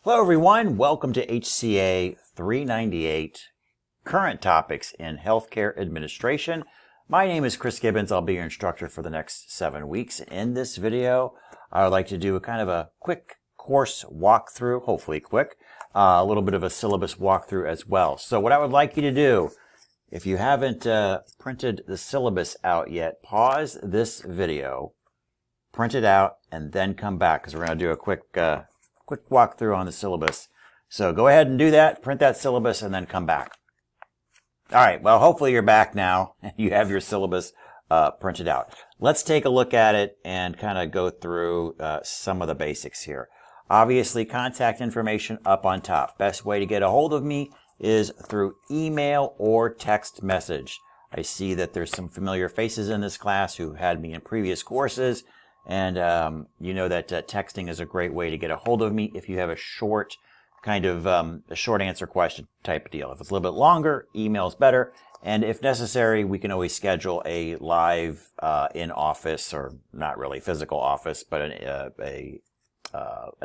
Hello everyone, welcome to HCA 398, Current Topics in Healthcare Administration. My name is Chris Gibbons. I'll be your instructor for the next 7 weeks. In this video, I would like to do a kind of a quick course walkthrough, hopefully quick, a little bit of a syllabus walkthrough as well. So what I would like you to do, if you haven't printed the syllabus out yet, pause this video, print it out, and then come back because we're going to do a quick walkthrough on the syllabus. So go ahead and do that, print that syllabus, and then come back. All right, well, hopefully you're back now and you have your syllabus printed out. Let's take a look at it and kind of go through some of the basics here. Obviously, contact information up on top. Best way to get a hold of me is through email or text message. I see that there's some familiar faces in this class who had me in previous courses. And you know that texting is a great way to get a hold of me if you have a short kind of a short answer question type of deal. If it's a little bit longer, email's better. And if necessary, we can always schedule a live in office, or not really physical office, but a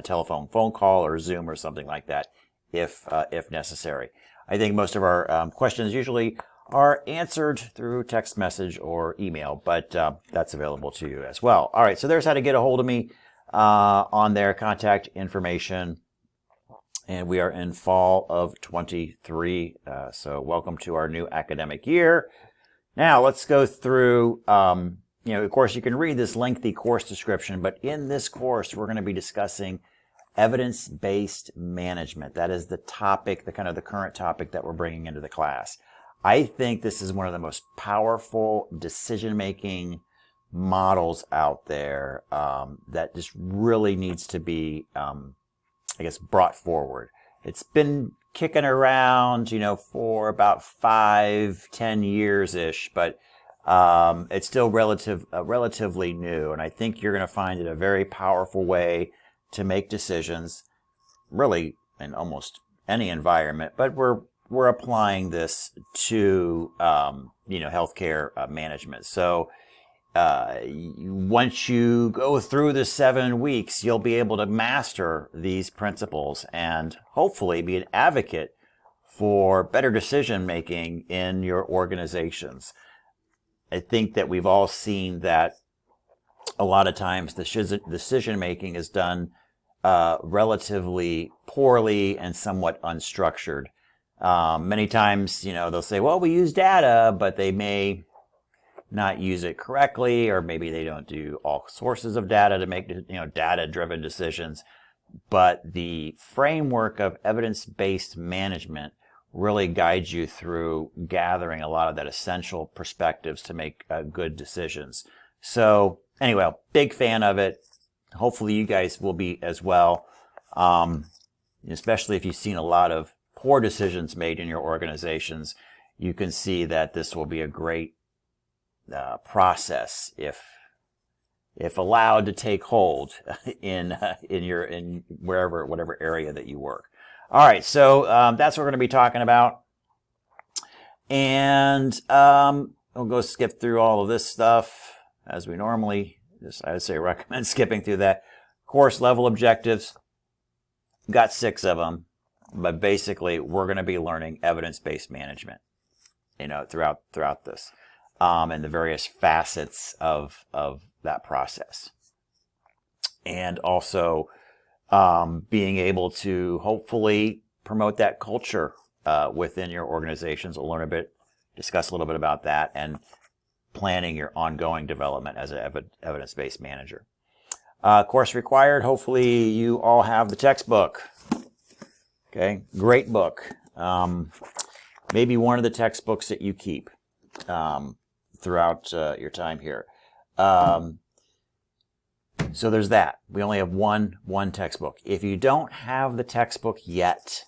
telephone phone call or Zoom or something like that if necessary. I think most of our questions usually are answered through text message or email, but that's available to you as well. All right, so there's how to get a hold of me on their contact information. And we are in fall of 23, so welcome to our new academic year. Now let's go through, of course you can read this lengthy course description, but in this course we're going to be discussing evidence-based management. That is the topic, the current topic that we're bringing into the class. I think this is one of the most powerful decision-making models out there that just really needs to be, brought forward. It's been kicking around, for about 5-10 years-ish, but it's still relatively new. And I think you're going to find it a very powerful way to make decisions, really in almost any environment. But we're applying this to, healthcare management. So once you go through the 7 weeks, you'll be able to master these principles and hopefully be an advocate for better decision making in your organizations. I think that we've all seen that a lot of times the decision making is done relatively poorly and somewhat unstructured. Many times, they'll say, well, we use data, but they may not use it correctly, or maybe they don't do all sources of data to make, data-driven decisions. But the framework of evidence-based management really guides you through gathering a lot of that essential perspectives to make good decisions. So anyway, big fan of it. Hopefully you guys will be as well, especially if you've seen a lot of poor decisions made in your organizations. You can see that this will be a great process if allowed to take hold in whatever area that you work. All right, so that's what we're going to be talking about, and we'll go skip through all of this stuff as we normally. I would say recommend skipping through that. Course level objectives, got 6 of them. But basically, we're going to be learning evidence-based management, throughout this, and the various facets of that process, and also being able to hopefully promote that culture within your organizations. We'll discuss a little bit about that, and planning your ongoing development as an evidence-based manager. Course required. Hopefully, you all have the textbook. Okay, great book. Maybe one of the textbooks that you keep throughout your time here. So there's that. We only have one textbook. If you don't have the textbook yet,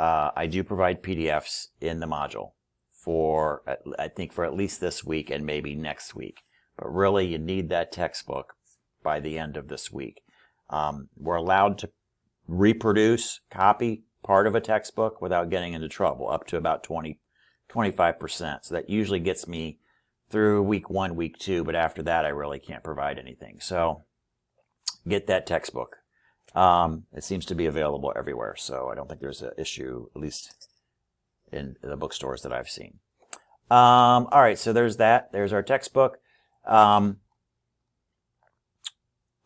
I do provide PDFs in the module for at least this week and maybe next week. But really, you need that textbook by the end of this week. We're allowed to reproduce, copy part of a textbook without getting into trouble, up to about 25%. So that usually gets me through week 1, week 2, but after that I really can't provide anything. So get that textbook. It seems to be available everywhere, so I don't think there's an issue, at least in the bookstores that I've seen. All right, so there's that. There's our textbook.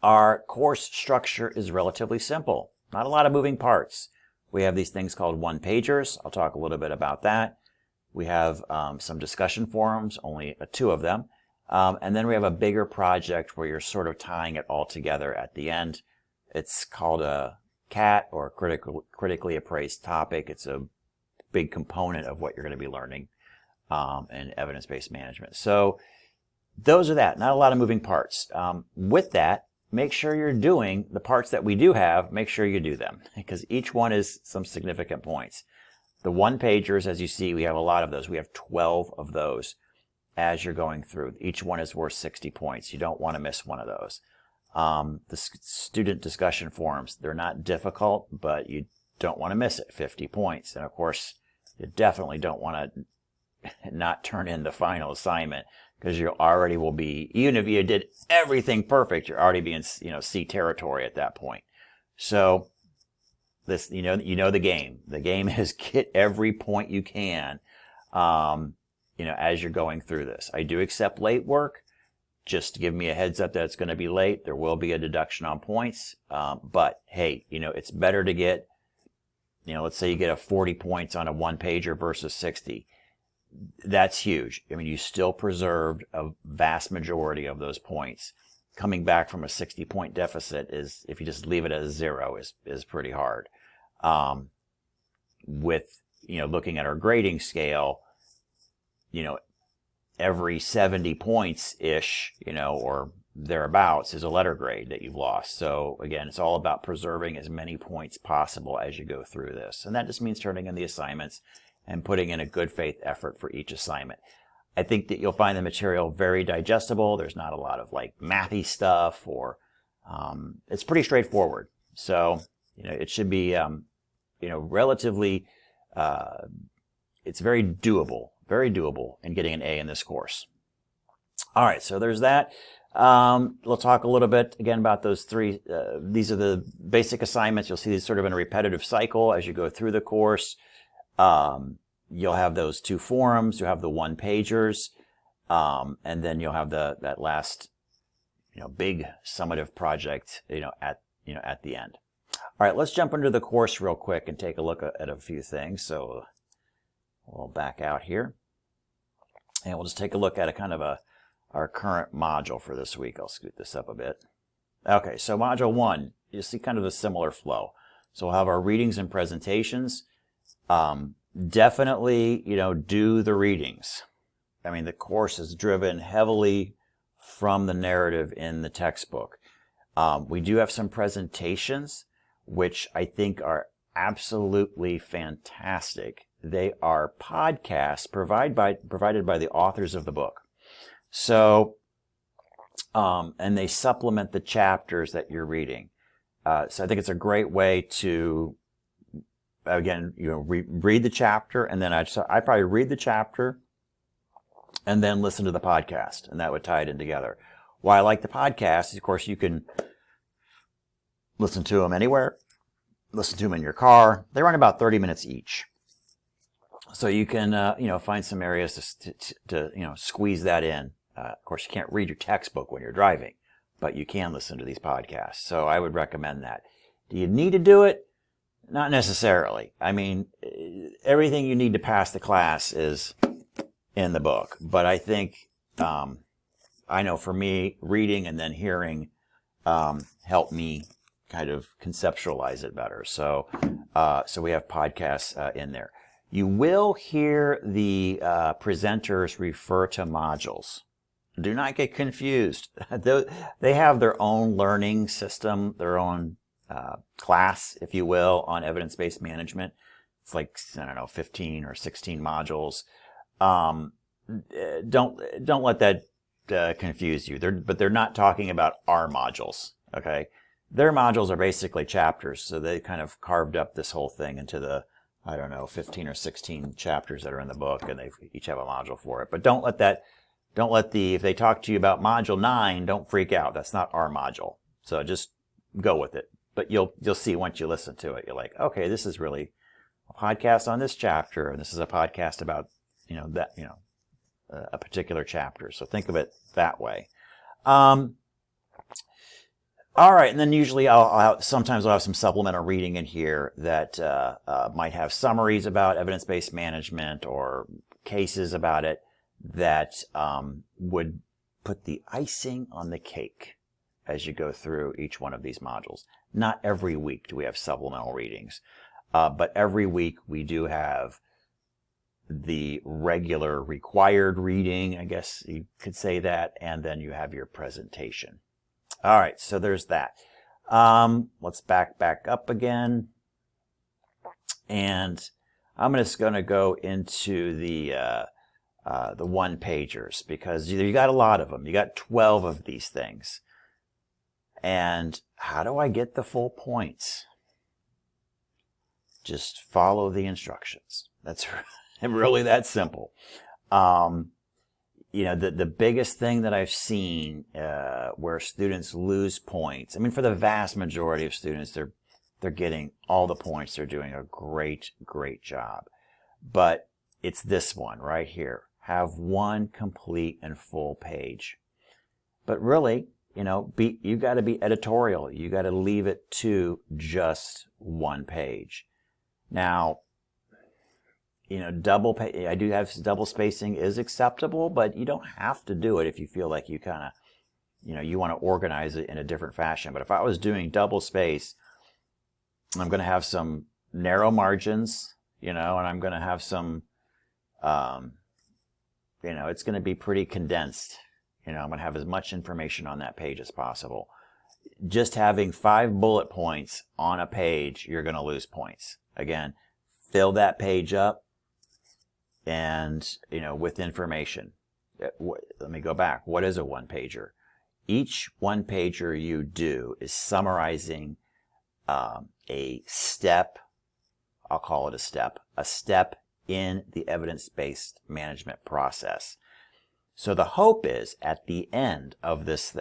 Our course structure is relatively simple. Not a lot of moving parts. We have these things called one-pagers. I'll talk a little bit about that. We have some discussion forums, only 2 of them. And then we have a bigger project where you're sort of tying it all together at the end. It's called a CAT, or critically appraised topic. It's a big component of what you're going to be learning in evidence-based management. So those are that. Not a lot of moving parts. With that, make sure you're doing the parts that we do have. Make sure you do them, because each one is some significant points. The one-pagers, as you see, we have a lot of those. We have 12 of those as you're going through. Each one is worth 60 points. You don't want to miss one of those. The student discussion forums, they're not difficult, but you don't want to miss it. 50 points. And of course, you definitely don't want to not turn in the final assignment, because you already will be, even if you did everything perfect, you're already being, C territory at that point. So this, you know the game. The game is get every point you can, as you're going through this. I do accept late work. Just give me a heads up that it's going to be late. There will be a deduction on points. But hey, it's better to get, let's say you get a 40 points on a one-pager versus 60. That's huge. I mean, you still preserved a vast majority of those points. Coming back from a 60-point deficit is, if you just leave it as 0, is pretty hard. With, looking at our grading scale, every 70 points-ish, or thereabouts is a letter grade that you've lost. So again, it's all about preserving as many points possible as you go through this. And that just means turning in the assignments and putting in a good faith effort for each assignment. I think that you'll find the material very digestible. There's not a lot of mathy stuff, or it's pretty straightforward. So, it should be, relatively, it's very doable in getting an A in this course. All right, so there's that. We'll talk a little bit again about those 3. These are the basic assignments. You'll see these sort of in a repetitive cycle as you go through the course. You'll have those 2 forums. You'll have the one-pagers, and then you'll have that last, big summative project, at the end. All right, let's jump into the course real quick and take a look at a few things. So we'll back out here, and we'll just take a look at our current module for this week. I'll scoot this up a bit. Okay, so module 1, you'll see kind of a similar flow. So we'll have our readings and presentations. Definitely, do the readings. I mean, the course is driven heavily from the narrative in the textbook. We do have some presentations, which I think are absolutely fantastic. They are podcasts provided by the authors of the book. So, and they supplement the chapters that you're reading. So I think it's a great way to, again, read the chapter, and then I probably read the chapter and then listen to the podcast, and that would tie it in together. Why I like the podcast is, of course, you can listen to them anywhere, listen to them in your car. They run about 30 minutes each. So you can, find some areas to squeeze that in. Of course, you can't read your textbook when you're driving, but you can listen to these podcasts. So I would recommend that. Do you need to do it? Not necessarily. I mean, everything you need to pass the class is in the book. But I think, I know for me, reading and then hearing help me kind of conceptualize it better. So we have podcasts in there. You will hear the presenters refer to modules. Do not get confused. They have their own learning system, their own class, if you will, on evidence-based management. It's 15 or 16 modules. Don't let that confuse you. But they're not talking about our modules. Okay, their modules are basically chapters. So they kind of carved up this whole thing into the 15 or 16 chapters that are in the book, and they each have a module for it. But if they talk to you about module 9, don't freak out. That's not our module. So just go with it. but you'll see once you listen to it, you're like, okay, this is really a podcast on this chapter, and this is a podcast about, a particular chapter. So think of it that way. All right, and then usually sometimes I'll have some supplemental reading in here that might have summaries about evidence-based management or cases about it that would put the icing on the cake as you go through each one of these modules. Not every week do we have supplemental readings, but every week we do have the regular required reading, I guess you could say that, and then you have your presentation. All right, so there's that. Let's back up again. And I'm just going to go into the one-pagers because you got a lot of them. You got 12 of these things. And how do I get the full points? Just follow the instructions. That's really that simple. The biggest thing that I've seen where students lose points, I mean, for the vast majority of students, they're getting all the points. They're doing a great job. But it's this one right here. Have one complete and full page. But really, you got to be editorial. You got to leave it to just one page. Now, I do have double spacing is acceptable, but you don't have to do it if you feel like you kind of, you want to organize it in a different fashion. But if I was doing double space, I'm going to have some narrow margins, and I'm going to have some, it's going to be pretty condensed. I'm going to have as much information on that page as possible. Just having 5 bullet points on a page, you're going to lose points. Again, fill that page up. And, with information. Let me go back. What is a one-pager? Each one-pager you do is summarizing a step, I'll call it a step in the evidence-based management process. So the hope is at the end of this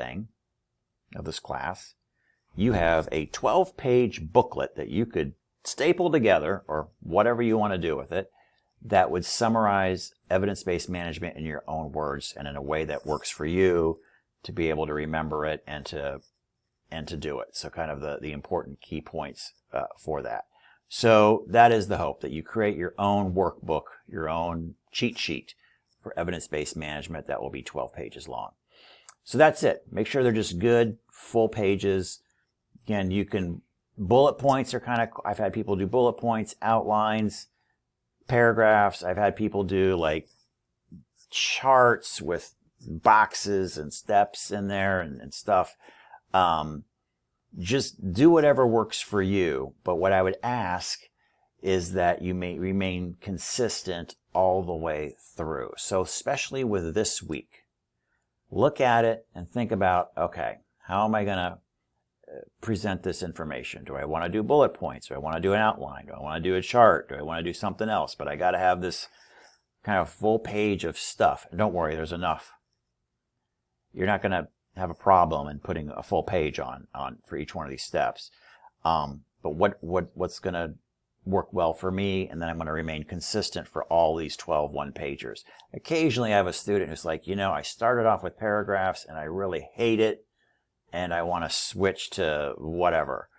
class, you have a 12-page booklet that you could staple together or whatever you want to do with it, that would summarize evidence-based management in your own words and in a way that works for you to be able to remember it and to do it. So kind of the important key points for that. So that is the hope, that you create your own workbook, your own cheat sheet for evidence-based management that will be 12 pages long. So that's it. Make sure they're just good, full pages. Again, bullet points are I've had people do bullet points, outlines, paragraphs. I've had people do like charts with boxes and steps in there and stuff. Just do whatever works for you. But what I would ask is that you may remain consistent all the way through. So especially with this week, look at it and think about, okay, how am I going to present this information? Do I want to do bullet points? Do I want to do an outline? Do I want to do a chart? Do I want to do something else? But I got to have this kind of full page of stuff. And don't worry, there's enough. You're not going to have a problem in putting a full page on for each one of these steps. But what's going to work well for me, and then I'm going to remain consistent for all these 12 one-pagers. Occasionally I have a student who's like, I started off with paragraphs and I really hate it, and I want to switch to whatever.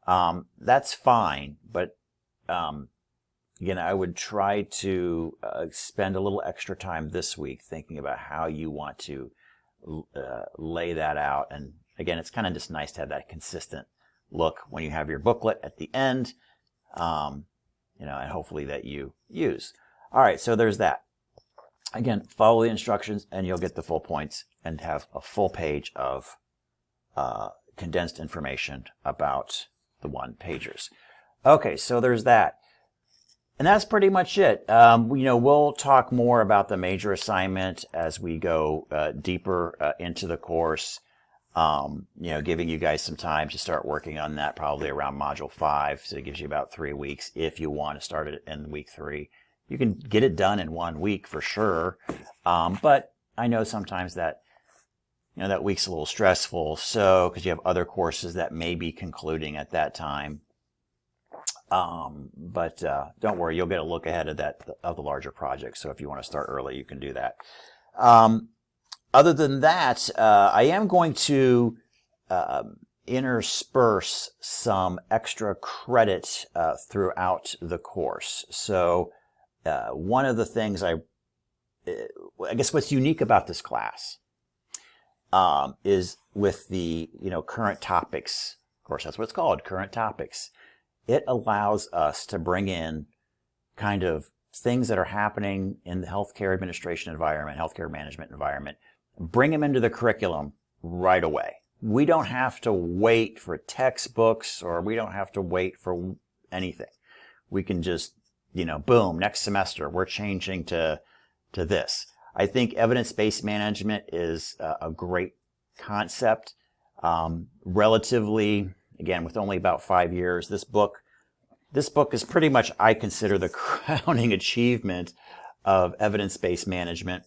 That's fine, but again, I would try to spend a little extra time this week thinking about how you want to lay that out. And again, it's kind of just nice to have that consistent look when you have your booklet at the end, and hopefully that you use. All right, so there's that. Again, follow the instructions and you'll get the full points and have a full page of condensed information about the one-pagers. Okay, so there's that. And that's pretty much it. We'll talk more about the major assignment as we go deeper into the course. Giving you guys some time to start working on that probably around Module 5. So it gives you about 3 weeks if you want to start it in week 3. You can get it done in 1 week for sure. But I know sometimes that, that week's a little stressful. So, because you have other courses that may be concluding at that time. But don't worry, you'll get a look ahead of the larger project. So if you want to start early, you can do that. Other than that, I am going to intersperse some extra credit throughout the course. So one of the things I guess what's unique about this class is with the current topics. Of course, that's what it's called, current topics. It allows us to bring in kind of things that are happening in the healthcare administration environment, healthcare management environment, bring them into the curriculum right away. We don't have to wait for textbooks, or we don't have to wait for anything. We can just, boom, next semester we're changing to this. I think evidence-based management is a great concept. Relatively, again, with only about 5 years, this book is pretty much, I consider, the crowning achievement of evidence-based management.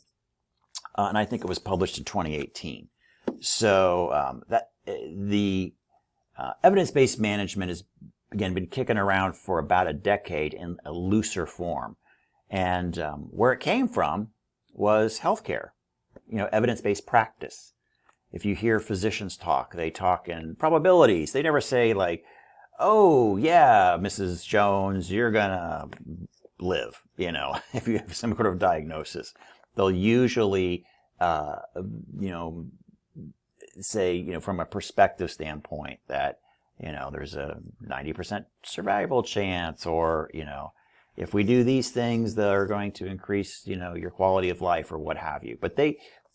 And I think it was published in 2018. So the evidence-based management has, again, been kicking around for about a decade in a looser form. And where it came from was healthcare, evidence-based practice. If you hear physicians talk, they talk in probabilities. They never say like, oh, yeah, Mrs. Jones, you're going to live, if you have some sort of diagnosis. They'll usually, say, from a perspective standpoint that, there's a 90% survival chance, or, if we do these things, they're going to increase, your quality of life or what have you. But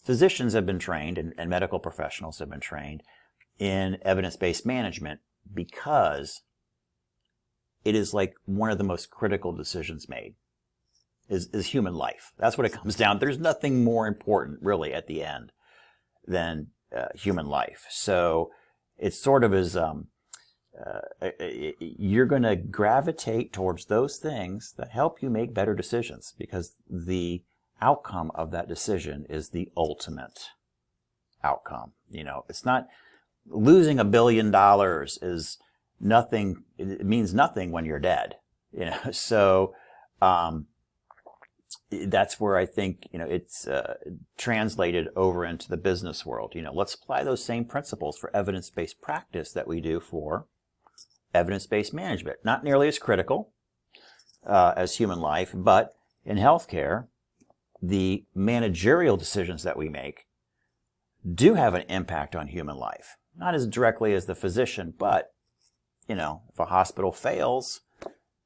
physicians have been trained and medical professionals have been trained in evidence-based management because it is like one of the most critical decisions made is human life. That's what it comes down. There's nothing more important really at the end than human life. So it sort of is, you're going to gravitate towards those things that help you make better decisions, because the outcome of that decision is the ultimate outcome. It's not losing $1 billion is nothing. It means nothing when you're dead. So that's where I think it's translated over into the business world. Let's apply those same principles for evidence-based practice that we do for evidence-based management. Not nearly as critical as human life, but in healthcare, the managerial decisions that we make do have an impact on human life. Not as directly as the physician, but, if a hospital fails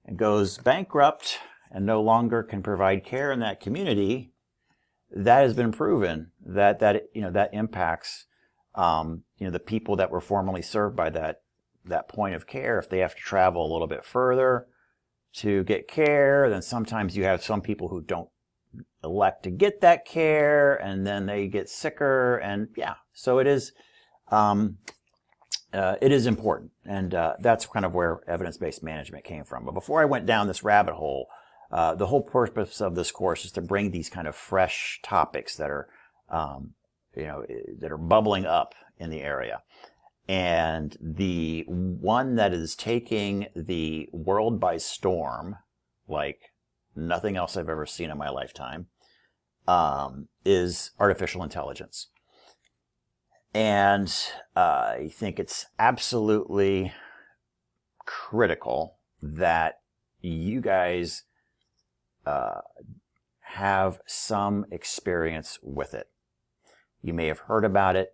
and goes bankrupt and no longer can provide care in that community, that has been proven that impacts, the people that were formerly served by that point of care. If they have to travel a little bit further to get care, then sometimes you have some people who don't elect to get that care, and then they get sicker, and so it is important, and that's kind of where evidence-based management came from. But before I went down this rabbit hole, the whole purpose of this course is to bring these kind of fresh topics that are that are bubbling up in the area. And the one that is taking the world by storm, like nothing else I've ever seen in my lifetime, is artificial intelligence. And I think it's absolutely critical that you guys have some experience with it. You may have heard about it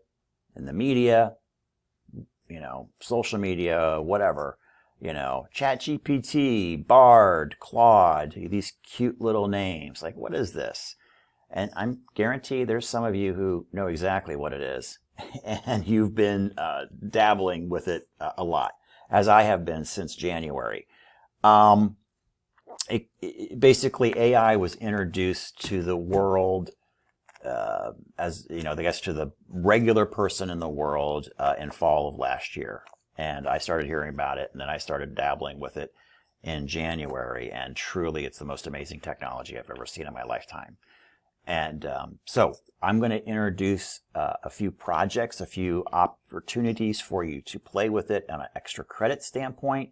in the media, social media, whatever, ChatGPT, Bard, Claude, these cute little names. Like, what is this? And I'm guarantee there's some of you who know exactly what it is. And you've been dabbling with it a lot, as I have been since January. Basically, AI was introduced to the world as, I guess to the regular person in the world in fall of last year. And I started hearing about it, and then I started dabbling with it in January. And truly, it's the most amazing technology I've ever seen in my lifetime. And so I'm going to introduce a few projects, a few opportunities for you to play with it on an extra credit standpoint.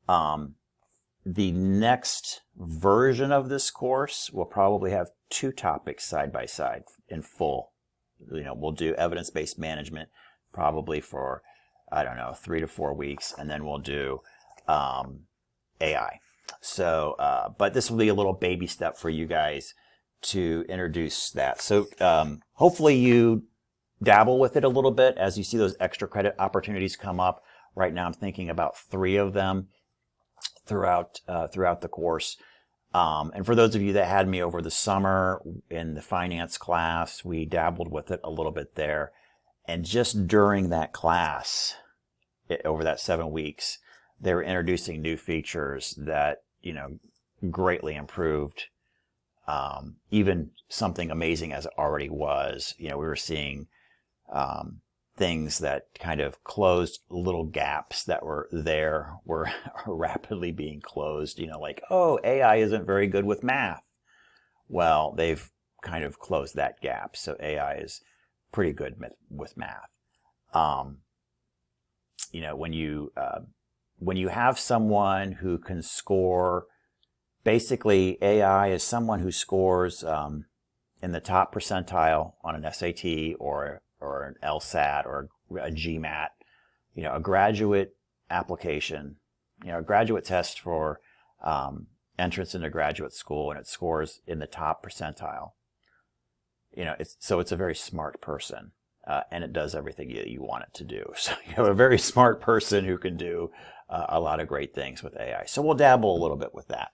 The next version of this course will probably have 2 topics side by side in full. We'll do evidence-based management probably for, I don't know, 3 to 4 weeks, and then we'll do AI. So, but this will be a little baby step for you guys to introduce that. So hopefully you dabble with it a little bit as you see those extra credit opportunities come up. Right now I'm thinking about 3 of them throughout the course. And for those of you that had me over the summer in the finance class, we dabbled with it a little bit there. And just during that class, over that 7 weeks, they were introducing new features that, greatly improved even something amazing as it already was. We were seeing things that kind of closed little gaps that were there were rapidly being closed. Like, oh, AI isn't very good with math. Well, they've kind of closed that gap. So AI is pretty good with math. When you have someone who can score, basically AI is someone who scores in the top percentile on an SAT or an LSAT or a GMAT, a graduate application, a graduate test for entrance into graduate school, and it scores in the top percentile. It's a very smart person, and it does everything you want it to do. So you have a very smart person who can do a lot of great things with AI. So we'll dabble a little bit with that.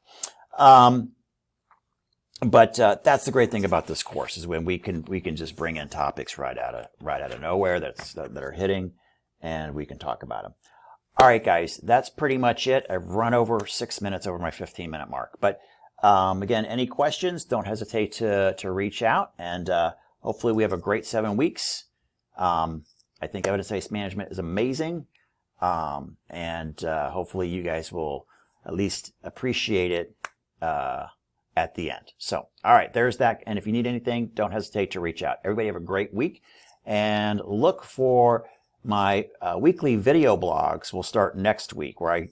But that's the great thing about this course, is when we can just bring in topics right out of nowhere that are hitting, and we can talk about them. All right, guys, that's pretty much it. I've run over 6 minutes over my 15-minute mark. But again, any questions, don't hesitate to reach out, and hopefully we have a great 7 weeks. I think evidence-based management is amazing, and hopefully you guys will at least appreciate it at the end. So, all right, there's that. And if you need anything, don't hesitate to reach out. Everybody have a great week, and look for my weekly video blogs. Will start next week, where I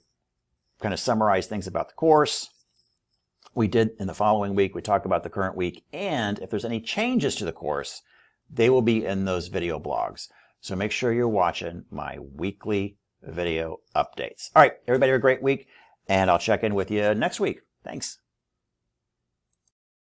kind of summarize things about the course we did in the following week. We talk about the current week, and if there's any changes to the course, they will be in those video blogs. So make sure you're watching my weekly video updates. All right, everybody have a great week, and I'll check in with you next week. Thanks.